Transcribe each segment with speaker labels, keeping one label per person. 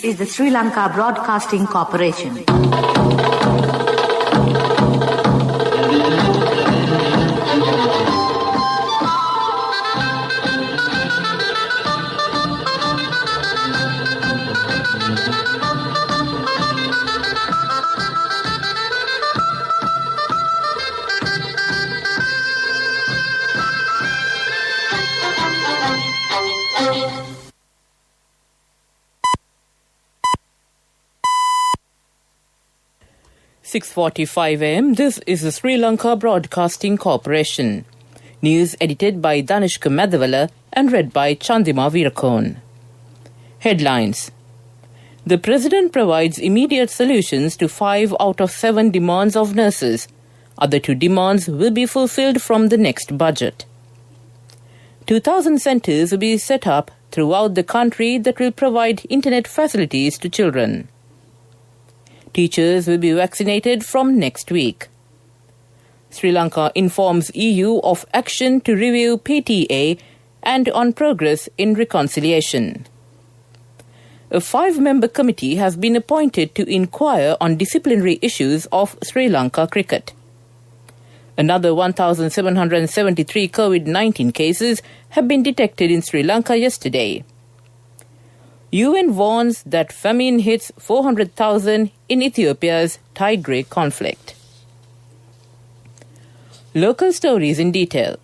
Speaker 1: is the Sri Lanka Broadcasting Corporation.
Speaker 2: .45 a.m. This is the Sri Lanka Broadcasting Corporation. News edited by Danishka Madhavala and read by Chandima Veerakon. Headlines. The President provides immediate solutions to 5 out of 7 demands of nurses. Other 2 demands will be fulfilled from the next budget. 2,000 centres will be set up throughout the country that will provide internet facilities to children. Teachers will be vaccinated from next week. Sri Lanka informs EU of action to review PTA and on progress in reconciliation. A 5-member committee has been appointed to inquire on disciplinary issues of Sri Lanka cricket. Another 1,773 COVID-19 cases have been detected in Sri Lanka yesterday. UN warns that famine hits 400,000 in Ethiopia's Tigray conflict. Local stories in detail.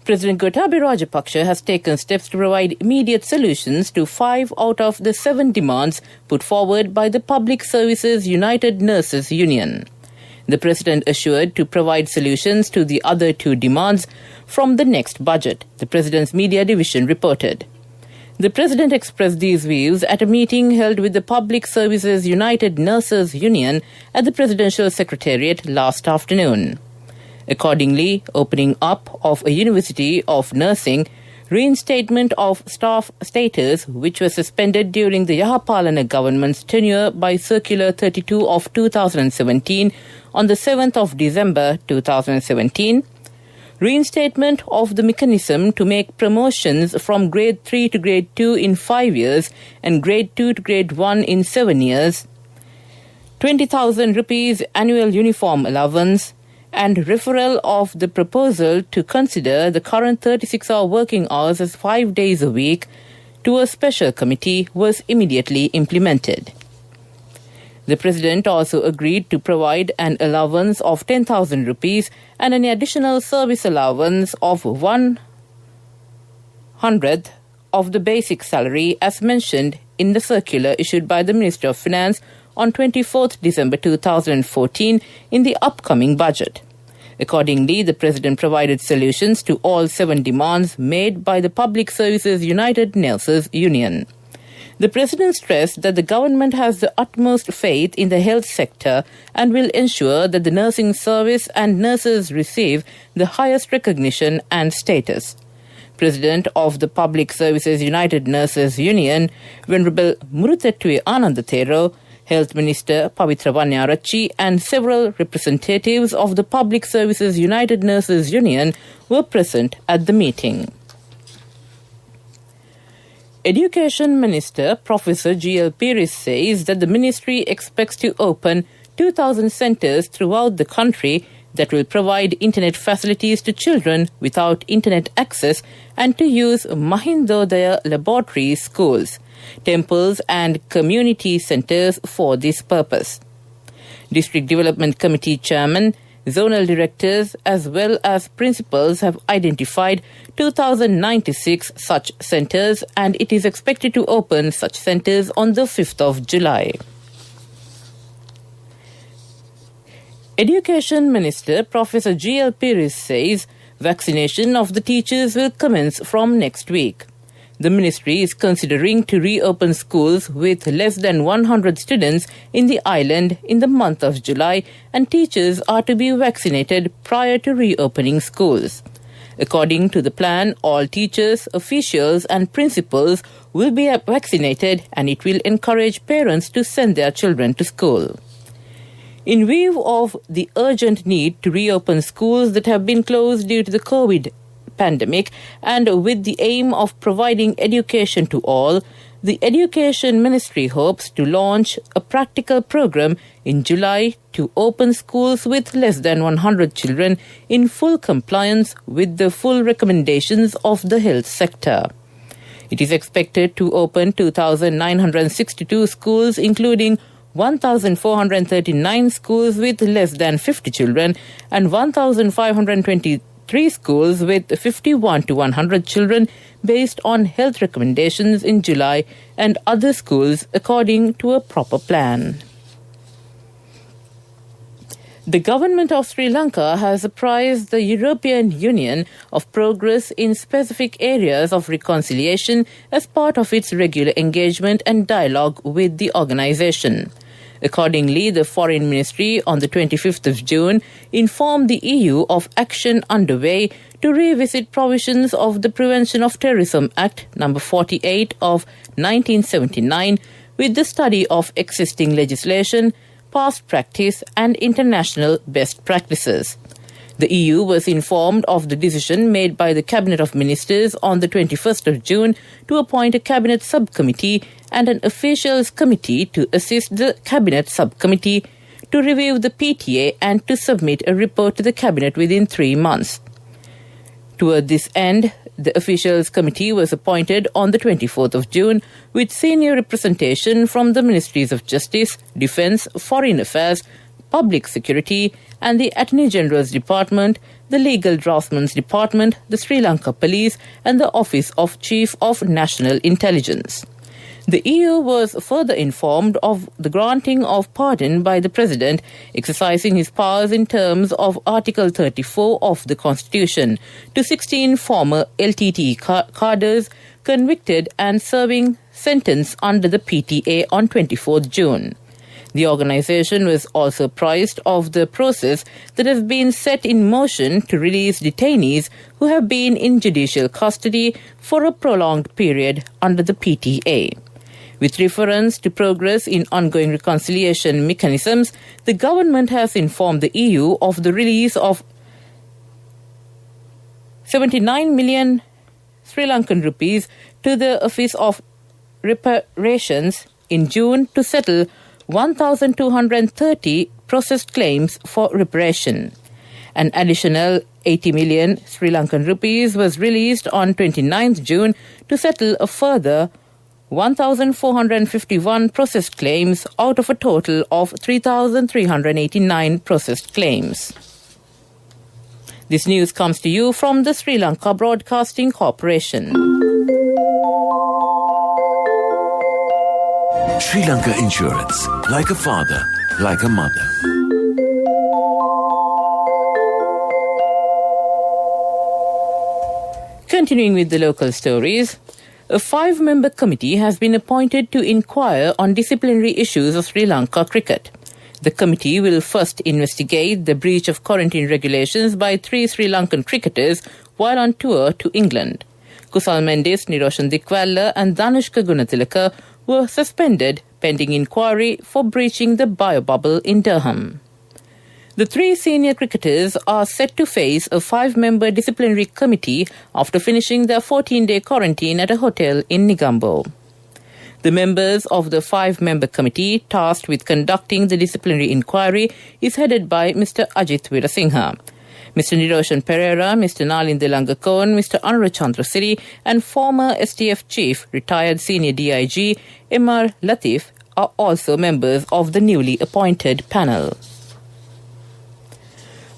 Speaker 2: President Gotabaya Rajapaksa has taken steps to provide immediate solutions to 5 out of the 7 demands put forward by the Public Services United Nurses Union. The President assured to provide solutions to the other 2 demands from the next budget, the President's media division reported. The President expressed these views at a meeting held with the Public Services United Nurses Union at the Presidential Secretariat last afternoon. Accordingly, opening up of a University of Nursing, reinstatement of staff status which was suspended during the Yahapalana government's tenure by Circular 32 of 2017 on the 7th of December 2017, reinstatement of the mechanism to make promotions from grade 3 to grade 2 in 5 years and grade 2 to grade 1 in 7 years, 20,000 rupees annual uniform allowance, and referral of the proposal to consider the current 36-hour working hours as 5 days a week to a special committee was immediately implemented. The President also agreed to provide an allowance of 10,000 rupees and an additional service allowance of 1/100th of the basic salary as mentioned in the circular issued by the Minister of Finance on 24th December 2014 in the upcoming budget. Accordingly, the President provided solutions to all 7 demands made by the Public Services United Nurses Union. The President stressed that the government has the utmost faith in the health sector and will ensure that the nursing service and nurses receive the highest recognition and status. President of the Public Services United Nurses Union, Venerable Muruthettuwe Anandathero, Health Minister Pavitra Wanyarachchi and several representatives of the Public Services United Nurses Union were present at the meeting. Education Minister Professor G.L. Peiris says that the ministry expects to open 2,000 centres throughout the country that will provide internet facilities to children without internet access and to use Mahindodaya laboratory schools, temples and community centres for this purpose. District Development Committee Chairman, zonal directors as well as principals have identified 2,096 such centres and it is expected to open such centres on the 5th of July. Education Minister Professor G.L. Peiris says vaccination of the teachers will commence from next week. The ministry is considering to reopen schools with less than 100 students in the island in the month of July and teachers are to be vaccinated prior to reopening schools. According to the plan, all teachers, officials and principals will be vaccinated and it will encourage parents to send their children to school. In view of the urgent need to reopen schools that have been closed due to the COVID pandemic and with the aim of providing education to all, The Education Ministry hopes to launch a practical program in July to open schools with less than 100 children in full compliance with the full recommendations of the health sector. It is expected to open 2,962 schools, including 1,439 schools with less than 50 children and 1,523 schools with 51 to 100 children based on health recommendations in July, and other schools according to a proper plan. The government of Sri Lanka has apprised the European Union of progress in specific areas of reconciliation as part of its regular engagement and dialogue with the organization. Accordingly, the Foreign Ministry on the 25th of June informed the EU of action underway to revisit provisions of the Prevention of Terrorism Act No. 48 of 1979 with the study of existing legislation, past practice and international best practices. The EU was informed of the decision made by the Cabinet of Ministers on the 21st of June to appoint a Cabinet Subcommittee and an Officials Committee to assist the Cabinet Subcommittee to review the PTA and to submit a report to the Cabinet within 3 months. Toward this end, the Officials Committee was appointed on the 24th of June with senior representation from the Ministries of Justice, Defence, Foreign Affairs, Public Security and the Attorney General's Department, the Legal Draftsman's Department, the Sri Lanka Police and the Office of Chief of National Intelligence. The EU was further informed of the granting of pardon by the President, exercising his powers in terms of Article 34 of the Constitution, to 16 former LTTE cadres convicted and serving sentence under the PTA on 24th June. The organization was also apprised of the process that has been set in motion to release detainees who have been in judicial custody for a prolonged period under the PTA. With reference to progress in ongoing reconciliation mechanisms, the government has informed the EU of the release of 79 million Sri Lankan rupees to the Office of Reparations in June to settle 1,230 processed claims for reparation. An additional 80 million Sri Lankan rupees was released on 29th June to settle a further 1,451 processed claims out of a total of 3,389 processed claims. This news comes to you from the Sri Lanka Broadcasting Corporation.
Speaker 3: Sri Lanka Insurance, like a father, like a mother.
Speaker 2: Continuing with the local stories, a 5-member committee has been appointed to inquire on disciplinary issues of Sri Lanka cricket. The committee will first investigate the breach of quarantine regulations by 3 Sri Lankan cricketers while on tour to England. Kusal Mendis, Niroshan Dikwalla and Dhanushka Gunatilaka were suspended pending inquiry for breaching the biobubble in Durham. The 3 senior cricketers are set to face a 5-member disciplinary committee after finishing their 14-day quarantine at a hotel in Negombo. The members of the 5-member committee tasked with conducting the disciplinary inquiry is headed by Mr. Ajit Wirasinghe. Mr. Niroshan Pereira, Mr. Nalin Delangakon, Mr. Anurachandra Siri and former STF Chief, retired Senior DIG Emar Latif are also members of the newly appointed panel.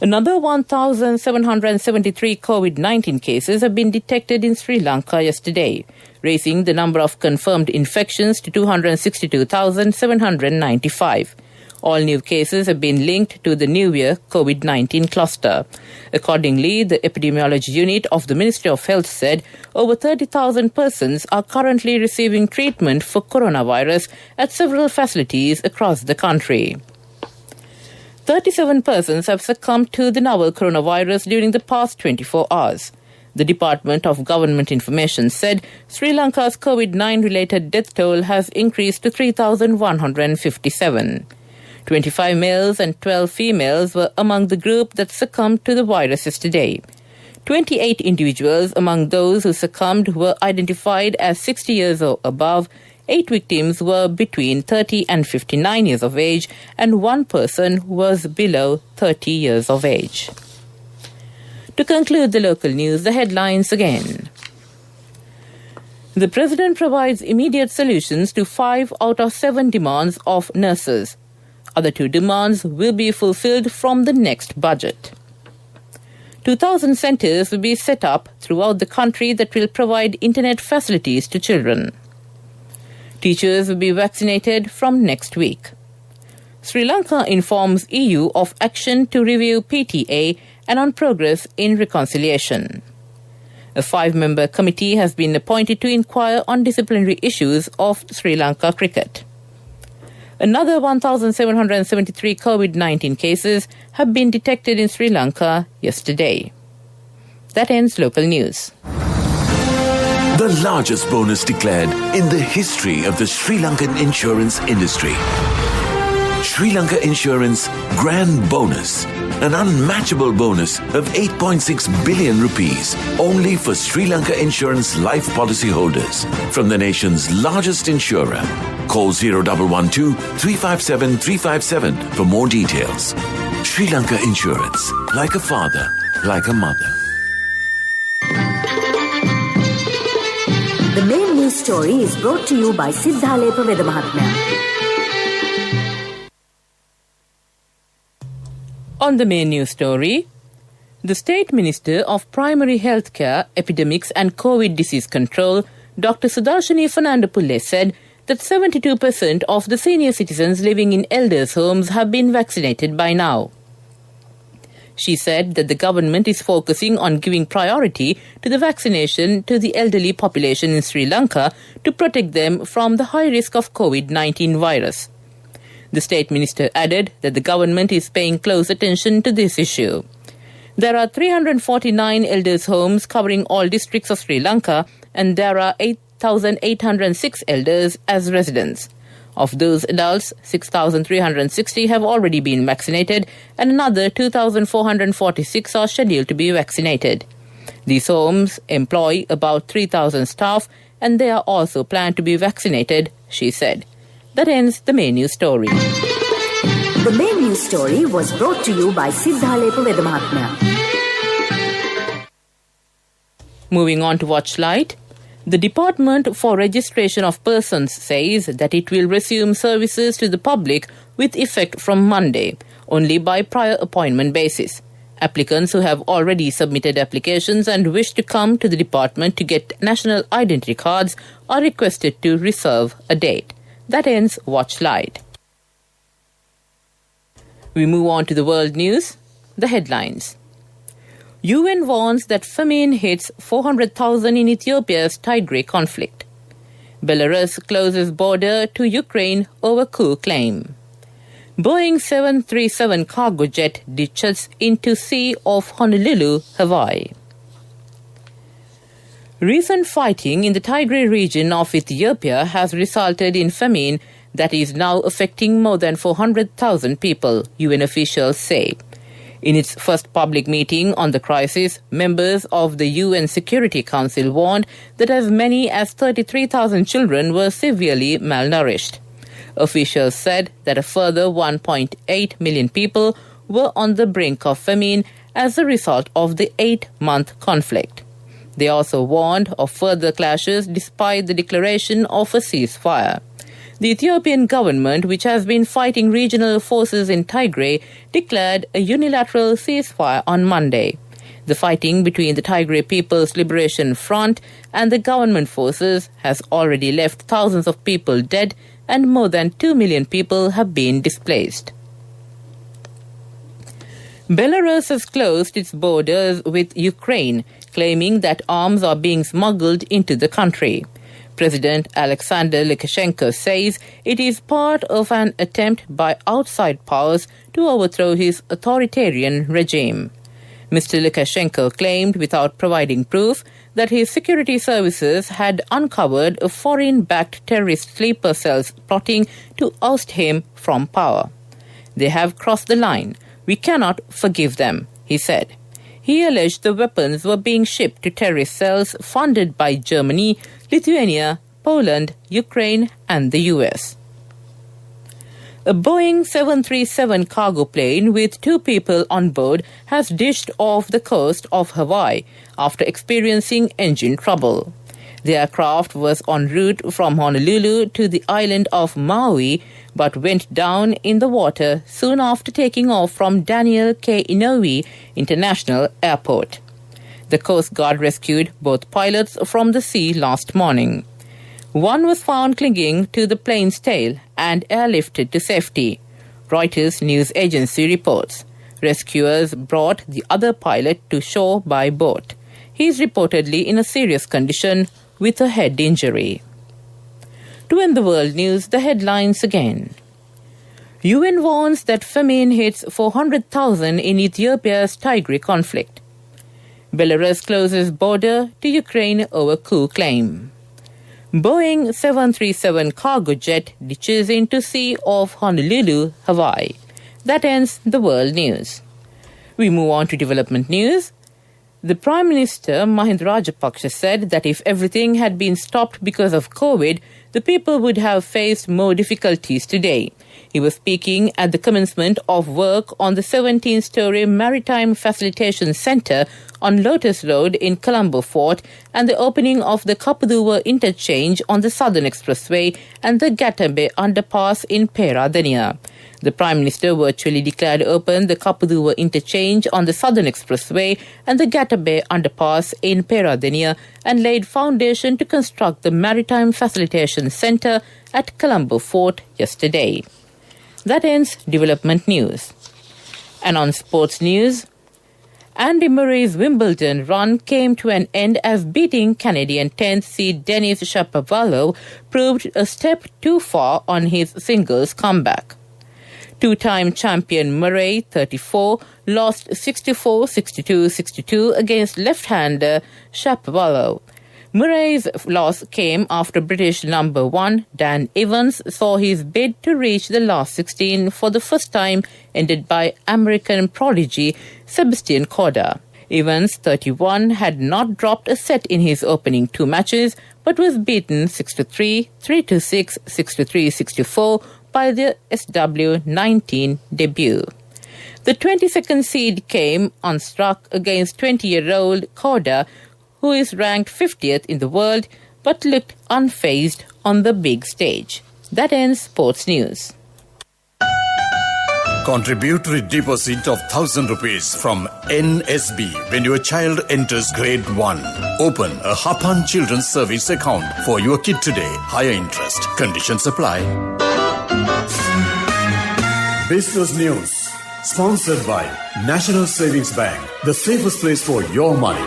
Speaker 2: Another 1,773 COVID-19 cases have been detected in Sri Lanka yesterday, raising the number of confirmed infections to 262,795. All new cases have been linked to the New Year COVID-19 cluster. Accordingly, the epidemiology unit of the Ministry of Health said over 30,000 persons are currently receiving treatment for coronavirus at several facilities across the country. 37 persons have succumbed to the novel coronavirus during the past 24 hours. The Department of Government Information said Sri Lanka's COVID-19 related death toll has increased to 3,157. 25 males and 12 females were among the group that succumbed to the virus yesterday. 28 individuals among those who succumbed were identified as 60 years or above, 8 victims were between 30 and 59 years of age, and 1 person was below 30 years of age. To conclude the local news, the headlines again. The President provides immediate solutions to 5 out of 7 demands of nurses. Other 2 demands will be fulfilled from the next budget. 2,000 centres will be set up throughout the country that will provide internet facilities to children. Teachers will be vaccinated from next week. Sri Lanka informs EU of action to review PTA and on progress in reconciliation. A 5-member committee has been appointed to inquire on disciplinary issues of Sri Lanka cricket. Another 1,773 COVID-19 cases have been detected in Sri Lanka yesterday. That ends local news.
Speaker 3: The largest bonus declared in the history of the Sri Lankan insurance industry. Sri Lanka Insurance Grand Bonus, an unmatchable bonus of 8.6 billion rupees only for Sri Lanka Insurance life policy holders from the nation's largest insurer. Call 0112 357 357 for more details. Sri Lanka Insurance, like a father, like a mother.
Speaker 1: The main news story is brought to you by Siddhalepa Vedamahatmya.
Speaker 2: On the main news story, the State Minister of Primary Healthcare, Epidemics and COVID Disease Control, Dr. Sudarshini Fernandopulle, said that 72% of the senior citizens living in elders' homes have been vaccinated by now. She said that the government is focusing on giving priority to the vaccination to the elderly population in Sri Lanka to protect them from the high risk of COVID-19 virus. The State Minister added that the government is paying close attention to this issue. There are 349 elders' homes covering all districts of Sri Lanka, and there are 8,806 elders as residents. Of those adults, 6,360 have already been vaccinated, and another 2,446 are scheduled to be vaccinated. These homes employ about 3,000 staff, and they are also planned to be vaccinated, she said. That ends the main news story.
Speaker 1: The main news story was brought to you by Siddhalepa Vedamahatmya.
Speaker 2: Moving on to Watchlight. The Department for Registration of Persons says that it will resume services to the public with effect from Monday, only by prior appointment basis. Applicants who have already submitted applications and wish to come to the department to get national identity cards are requested to reserve a date. That ends Watchlight. We move on to the world news. The headlines. UN warns that famine hits 400,000 in Ethiopia's Tigray conflict. Belarus closes border to Ukraine over coup claim. Boeing 737 cargo jet ditches into sea off Honolulu, Hawaii. Recent fighting in the Tigray region of Ethiopia has resulted in famine that is now affecting more than 400,000 people, UN officials say. In its first public meeting on the crisis, members of the UN Security Council warned that as many as 33,000 children were severely malnourished. Officials said that a further 1.8 million people were on the brink of famine as a result of the 8-month conflict. They also warned of further clashes despite the declaration of a ceasefire. The Ethiopian government, which has been fighting regional forces in Tigray, declared a unilateral ceasefire on Monday. The fighting between the Tigray People's Liberation Front and the government forces has already left thousands of people dead and more than 2 million people have been displaced. Belarus has closed its borders with Ukraine, claiming that arms are being smuggled into the country. President Alexander Lukashenko says it is part of an attempt by outside powers to overthrow his authoritarian regime. Mr. Lukashenko claimed, without providing proof, that his security services had uncovered a foreign-backed terrorist sleeper cells plotting to oust him from power. They have crossed the line. We cannot forgive them, he said. He alleged the weapons were being shipped to terrorist cells funded by Germany, Lithuania, Poland, Ukraine and the US. A Boeing 737 cargo plane with 2 people on board has dished off the coast of Hawaii after experiencing engine trouble. The aircraft was en route from Honolulu to the island of Maui, but went down in the water soon after taking off from Daniel K. Inouye International Airport. The Coast Guard rescued both pilots from the sea last morning. One was found clinging to the plane's tail and airlifted to safety, Reuters news agency reports. Rescuers brought the other pilot to shore by boat. He is reportedly in a serious condition with a head injury. To end the world news, the headlines again. UN warns that famine hits 400,000 in Ethiopia's Tigray conflict. Belarus closes border to Ukraine over coup claim. Boeing 737 cargo jet ditches into sea off Honolulu, Hawaii. That ends the world news. We move on to development news. The Prime Minister Mahinda Rajapaksa said that if everything had been stopped because of COVID, the people would have faced more difficulties today. He was speaking at the commencement of work on the 17-story Maritime Facilitation Centre on Lotus Road in Colombo Fort and the opening of the Kapuduwa interchange on the Southern Expressway and the Gatabe underpass in Peradeniya. The Prime Minister virtually declared open the Kapuduwa interchange on the Southern Expressway and the Gatabe underpass in Peradeniya and laid foundation to construct the Maritime Facilitation Centre at Colombo Fort yesterday. That ends development news. And on sports news, Andy Murray's Wimbledon run came to an end as beating Canadian 10th seed Denis Shapovalov proved a step too far on his singles comeback. Two-time champion Murray, 34, lost 64, 62, 62 against left-hander Shapovalov. Murray's loss came after British number 1 Dan Evans saw his bid to reach the last 16 for the first time ended by American prodigy Sebastian Corda. Evans, 31, had not dropped a set in his opening 2 matches but was beaten 6-3, 3-6, 6-3, 6-4 by the SW19 debut. The 22nd seed came unstruck against 20-year-old Corda, who is ranked 50th in the world but looked unfazed on the big stage. That ends sports news.
Speaker 4: Contributory deposit of 1,000 rupees from NSB when your child enters grade 1. Open a Hapan Children's Service account for your kid today. Higher interest. Conditions apply. Business News. Sponsored by National Savings Bank. The safest place for your money.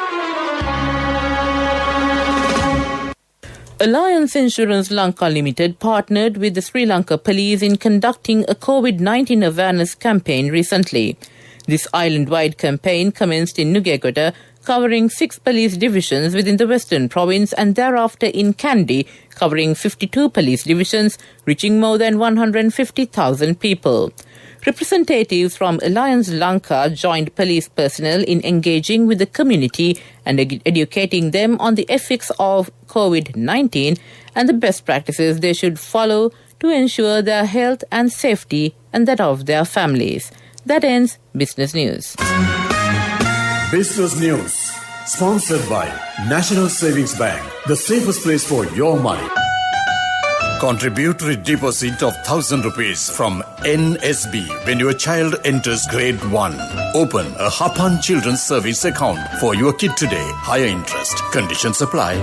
Speaker 2: Alliance Insurance Lanka Limited partnered with the Sri Lanka Police in conducting a COVID-19 awareness campaign recently. This island-wide campaign commenced in Nugegoda, covering 6 police divisions within the Western Province and thereafter in Kandy, covering 52 police divisions, reaching more than 150,000 people. Representatives from Alliance Lanka joined police personnel in engaging with the community and educating them on the ethics of COVID-19 and the best practices they should follow to ensure their health and safety and that of their families. That ends Business News.
Speaker 4: Business News. Sponsored by National Savings Bank. The safest place for your money. Contributory deposit of 1,000 rupees from NSB when your child enters grade 1. Open a Hapan Children's Service account for your kid today. Higher interest. Conditions apply.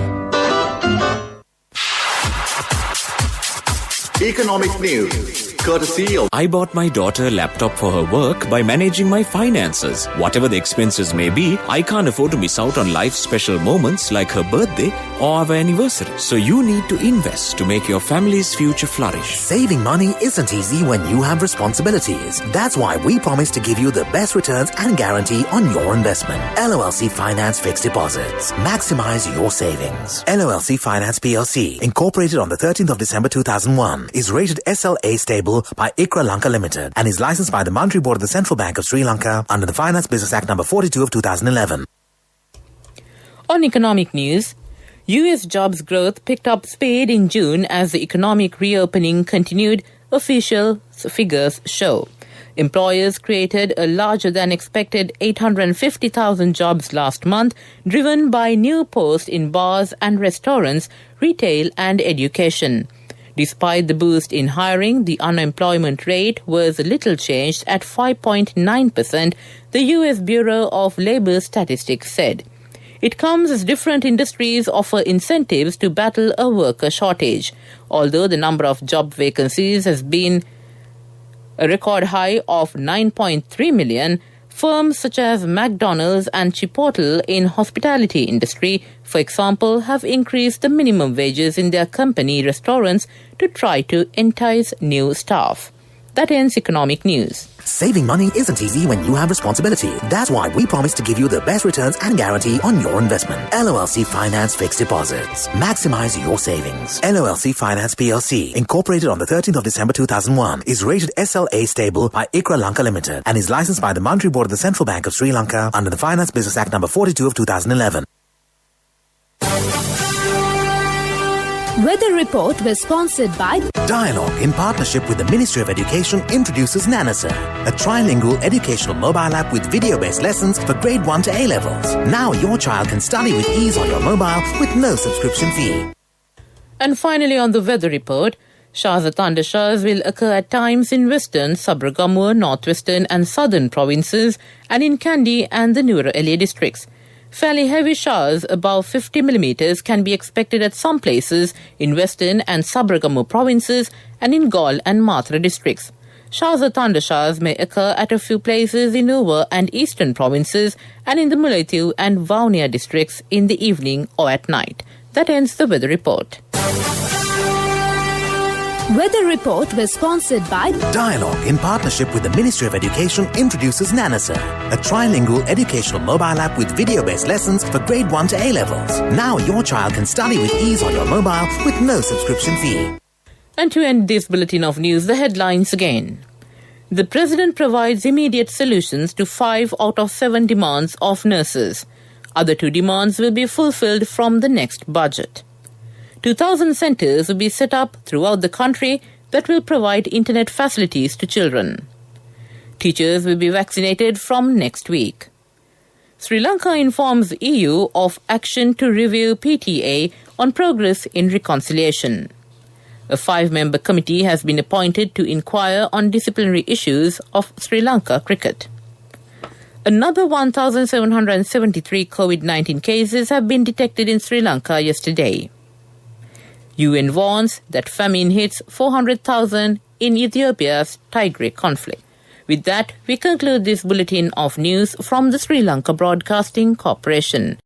Speaker 5: Economic news, courtesy of...
Speaker 6: I bought my daughter a laptop for her work by managing my finances. Whatever the expenses may be, I can't afford to miss out on life's special moments like her birthday or our anniversary. So you need to invest to make your family's future flourish.
Speaker 7: Saving money isn't easy when you have responsibilities. That's why we promise to give you the best returns and guarantee on your investment. LOLC Finance Fixed Deposits. Maximize your savings. LOLC Finance PLC, incorporated on the 13th of December 2001, is rated SLA stable by ICRA Lanka Limited and is licensed by the Monetary Board of the Central Bank of Sri Lanka under the Finance Business Act No. 42 of 2011.
Speaker 2: On economic news, U.S. jobs growth picked up speed in June as the economic reopening continued, official figures show. Employers created a larger-than-expected 850,000 jobs last month, driven by new posts in bars and restaurants, retail and education. Despite the boost in hiring, the unemployment rate was little changed at 5.9%, the U.S. Bureau of Labor Statistics said. It comes as different industries offer incentives to battle a worker shortage. Although the number of job vacancies has been a record high of 9.3 million, firms such as McDonald's and Chipotle in hospitality industry, for example, have increased the minimum wages in their company restaurants to try to entice new staff. That ends economic news.
Speaker 7: Saving money isn't easy when you have responsibility. That's why we promise to give you the best returns and guarantee on your investment. LOLC Finance Fixed Deposits. Maximize your savings. LOLC Finance PLC, incorporated on the 13th of December 2001, is rated SLA stable by ICRA Lanka Limited and is licensed by the Monetary Board of the Central Bank of Sri Lanka under the Finance Business Act number 42 of 2011.
Speaker 1: Weather report was sponsored by
Speaker 7: Dialogue, in partnership with the Ministry of Education, introduces Nanasa, a trilingual educational mobile app with video-based lessons for grade 1 to A-levels. Now your child can study with ease on your mobile with no subscription fee.
Speaker 2: And finally on the weather report, showers or thundershowers will occur at times in western, Sabragamur, northwestern and southern provinces and in Kandy and the Nuwara districts. Fairly heavy showers above 50 millimeters can be expected at some places in western and Sabragamur provinces and in Gaul and Mathura districts. Showers or thundershowers may occur at a few places in Nuwara and eastern provinces and in the Mullaitivu and Vavuniya districts in the evening or at night. That ends the weather report.
Speaker 1: Weather report was sponsored by
Speaker 7: Dialogue, in partnership with the Ministry of Education, introduces Nanasa, a trilingual educational mobile app with video-based lessons for grade 1 to A-levels. Now your child can study with ease on your mobile with no subscription fee.
Speaker 2: And to end this bulletin of news, the headlines again. The President provides immediate solutions to 5 out of 7 demands of nurses. Other 2 demands will be fulfilled from the next budget. 2,000 centres will be set up throughout the country that will provide internet facilities to children. Teachers will be vaccinated from next week. Sri Lanka informs EU of action to review PTA on progress in reconciliation. A 5-member committee has been appointed to inquire on disciplinary issues of Sri Lanka cricket. Another 1,773 COVID-19 cases have been detected in Sri Lanka yesterday. UN warns that famine hits 400,000 in Ethiopia's Tigray conflict. With that, we conclude this bulletin of news from the Sri Lanka Broadcasting Corporation.